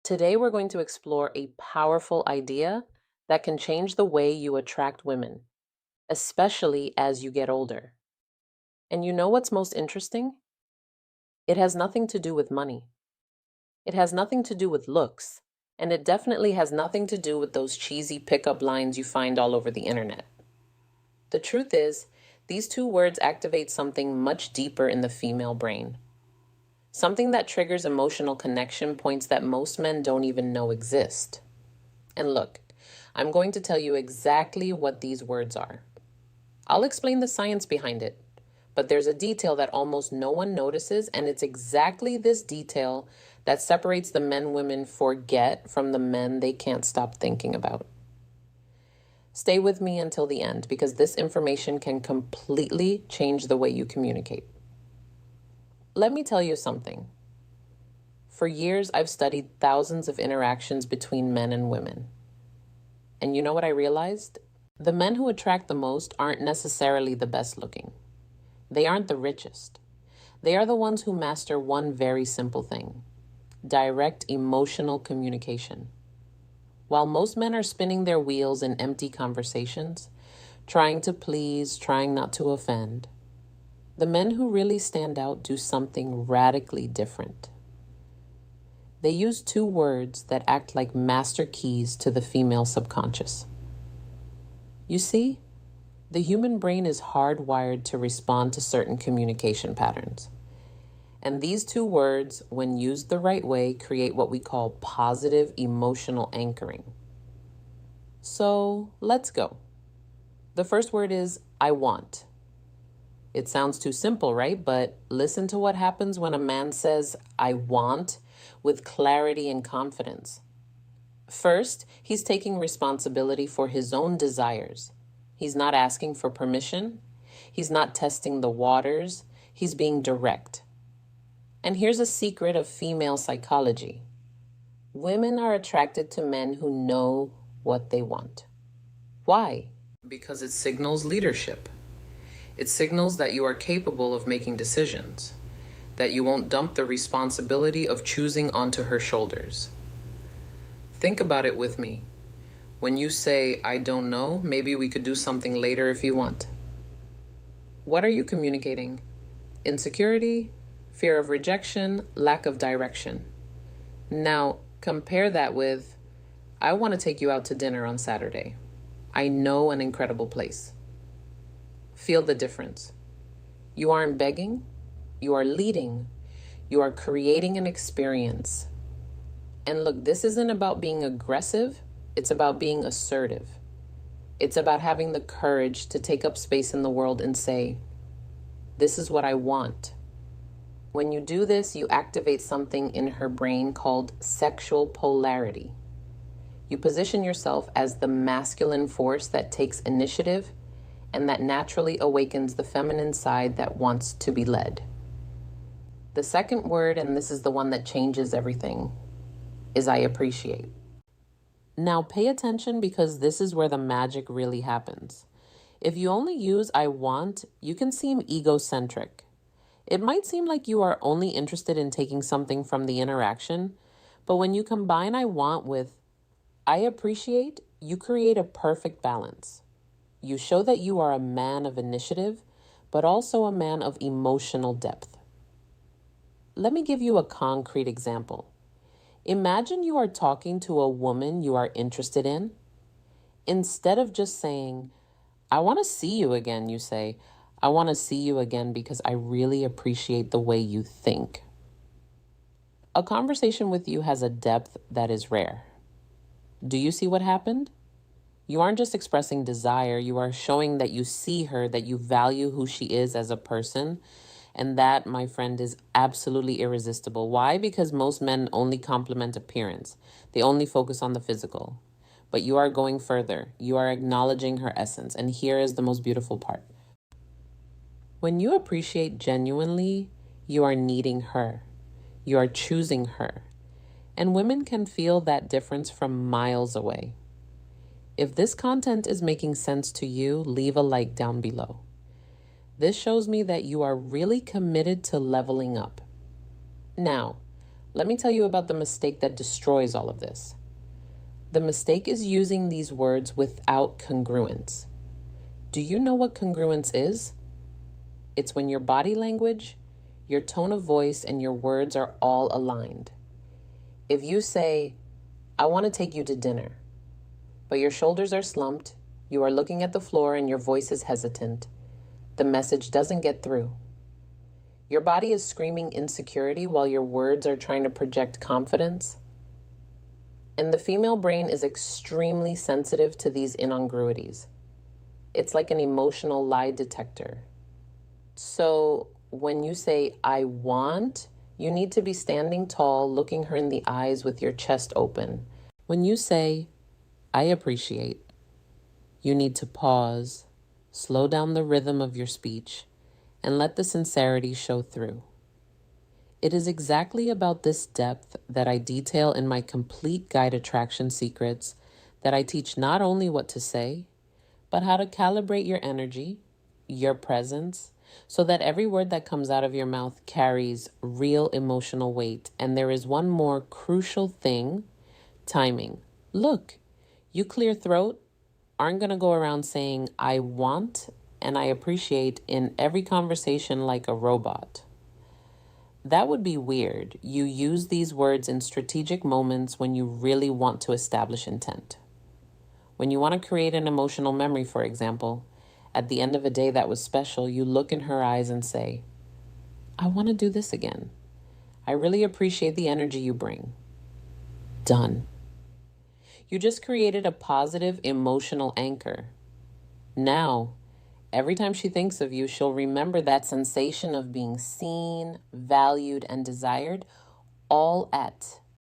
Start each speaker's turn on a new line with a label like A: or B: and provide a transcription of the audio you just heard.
A: Today, we're going to explore a powerful idea that can change the way you attract women, especially as you get older. And you know what's most interesting? It has nothing to do with money. It has nothing to do with looks. And it definitely has nothing to do with those cheesy pickup lines you find all over the internet. The truth is, these two words activate something much deeper in the female brain. Something that triggers emotional connection points that most men don't even know exist. And look, I'm going to tell you exactly what these words are. I'll explain the science behind it, but there's a detail that almost no one notices, and it's exactly this detail that separates the men women forget from the men they can't stop thinking about. Stay with me until the end because this information can completely change the way you communicate. Let me tell you something. For years, I've studied thousands of interactions between men and women. And you know what I realized? The men who attract the most aren't necessarily the best looking. They aren't the richest. They are the ones who master one very simple thing: direct emotional communication. While most men are spinning their wheels in empty conversations, trying to please, trying not to offend, the men who really stand out do something radically different. They use two words that act like master keys to the female subconscious. You see, the human brain is hardwired to respond to certain communication patterns. And these two words, when used the right way, create what we call positive emotional anchoring. So let's go. The first word is I want. It sounds too simple, right? But listen to what happens when a man says I want with clarity and confidence. First, he's taking responsibility for his own desires. He's not asking for permission. He's not testing the waters. He's being direct. And here's a secret of female psychology. Women are attracted to men who know what they want. Why? Because it signals leadership. It signals that you are capable of making decisions, that you won't dump the responsibility of choosing onto her shoulders. Think about it with me. When you say, I don't know, maybe we could do something later if you want. What are you communicating? Insecurity, fear of rejection, lack of direction. Now, compare that with, I want to take you out to dinner on Saturday. I know an incredible place. Feel the difference. You aren't begging, you are leading. You are creating an experience. And look, this isn't about being aggressive, it's about being assertive. It's about having the courage to take up space in the world and say, this is what I want. When you do this, you activate something in her brain called sexual polarity. You position yourself as the masculine force that takes initiative and that naturally awakens the feminine side that wants to be led. The second word, and this is the one that changes everything, is I appreciate. Now pay attention because this is where the magic really happens. If you only use I want, you can seem egocentric. It might seem like you are only interested in taking something from the interaction, but when you combine I want with I appreciate, you create a perfect balance. You show that you are a man of initiative, but also a man of emotional depth. Let me give you a concrete example. Imagine you are talking to a woman you are interested in. Instead of just saying, I want to see you again, you say, I want to see you again because I really appreciate the way you think. A conversation with you has a depth that is rare. Do you see what happened? You aren't just expressing desire, you are showing that you see her, that you value who she is as a person. And that, my friend, is absolutely irresistible. Why? Because most men only compliment appearance. They only focus on the physical. But you are going further. You are acknowledging her essence. And here is the most beautiful part. When you appreciate genuinely, you are needing her. You are choosing her. And women can feel that difference from miles away. If this content is making sense to you, leave a like down below. This shows me that you are really committed to leveling up. Now, Let me tell you about the mistake that destroys all of this. The mistake is using these words without congruence. Do you know what congruence is? It's when your body language, your tone of voice, and your words are all aligned. If you say, I want to take you to dinner, but your shoulders are slumped, you are looking at the floor, and your voice is hesitant, the message doesn't get through. Your body is screaming insecurity while your words are trying to project confidence. And the female brain is extremely sensitive to these incongruities. It's like an emotional lie detector. So when you say, I want, you need to be standing tall, looking her in the eyes with your chest open. When you say, I appreciate, you need to pause, slow down the rhythm of your speech, and let the sincerity show through. It is exactly about this depth that I detail in my complete guide Attraction Secrets, that I teach not only what to say, but how to calibrate your energy, your presence, so that every word that comes out of your mouth carries real emotional weight. And there is one more crucial thing: timing. Look, you clear throat aren't going to go around saying, I want and I appreciate in every conversation like a robot. That would be weird. You use these words in strategic moments when you really want to establish intent. When you want to create an emotional memory, for example, at the end of a day that was special, you look in her eyes and say, I want to do this again. I really appreciate the energy you bring. Done. You just created a positive emotional anchor. Now, every time she thinks of you, she'll remember that sensation of being seen, valued, and desired, all at